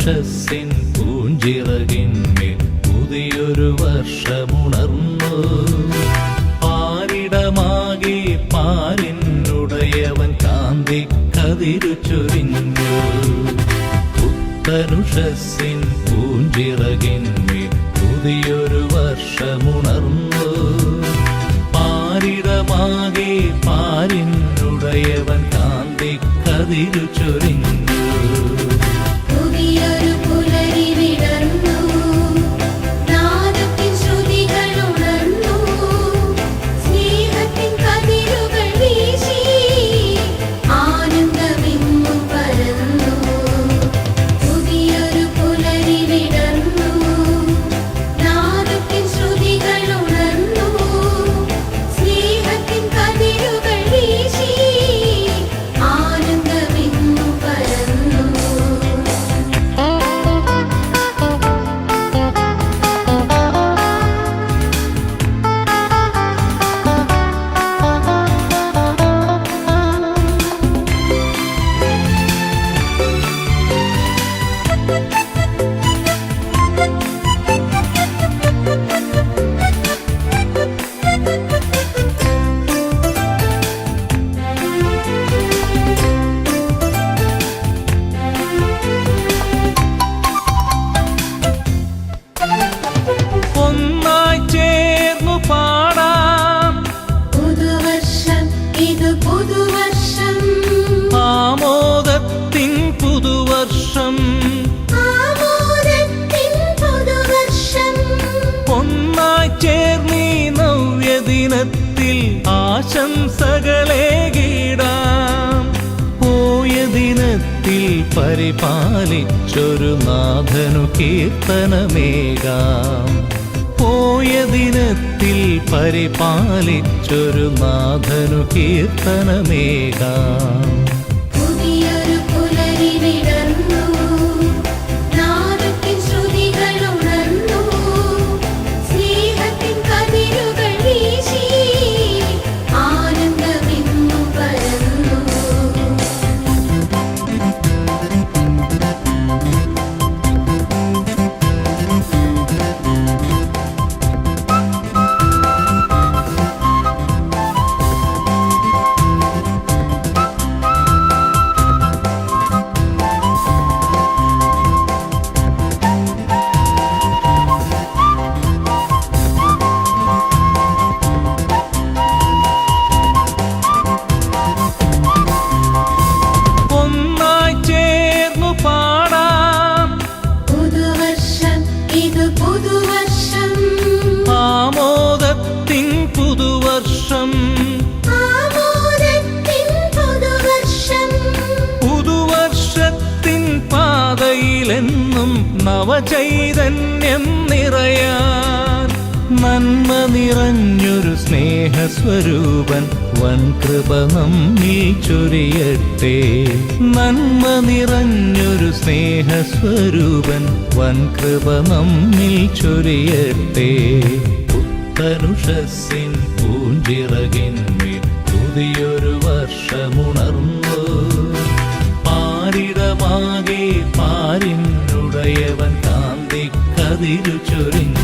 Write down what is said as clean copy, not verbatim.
പുത്തനുഷസ്സിൻ പൂഞ്ചിറകിന്മേൽ പുതിയൊരു വർഷമുണർന്നു. പാരിടമാകെ പാരിനുടയവൻ കാന്തി കതിരു ചൊരിഞ്ഞു. പുത്തനുഷസ്സിൻ പൂഞ്ചിറകിന്മേൽ പുതിയൊരു വർഷമുണർന്നു. പാരിടമാകെ പാരിനുടയവൻ കാന്തി കതിരു ചൊരിഞ്ഞു. ഒന്നായി ചേർന്നീ നവ്യദിനത്തിൽ ആശംസകളേകിടാം. പോയ ദിനത്തിൽ പരിപാലിച്ചൊരു നാഥനു കീർത്തനമേകാം. പോയ ദിനത്തിൽ പരിപാലിച്ചൊരു നാഥനു കീർത്തനമേകാം. പുതുവർഷത്തിൻ പാതയിലെന്നും നവചൈതന്യം നിറയാൻ നന്മ നിറഞ്ഞൊരു സ്നേഹസ്വരൂപൻ വൻകൃപ നമ്മിൽ ചൊരിയട്ടെ. നന്മ നിറഞ്ഞൊരു സ്നേഹസ്വരൂപൻ വൻകൃപ നമ്മിൽ ചൊരിയട്ടെ. പുത്തനുഷസ്സിൻ പൂഞ്ചിറകിന്മേൽ പുതിയൊരു വർഷമുണർന്നു. പാരിടമാകെ പാരിനുടയവൻ കാന്തി കതിരു ചൊരിഞ്ഞു.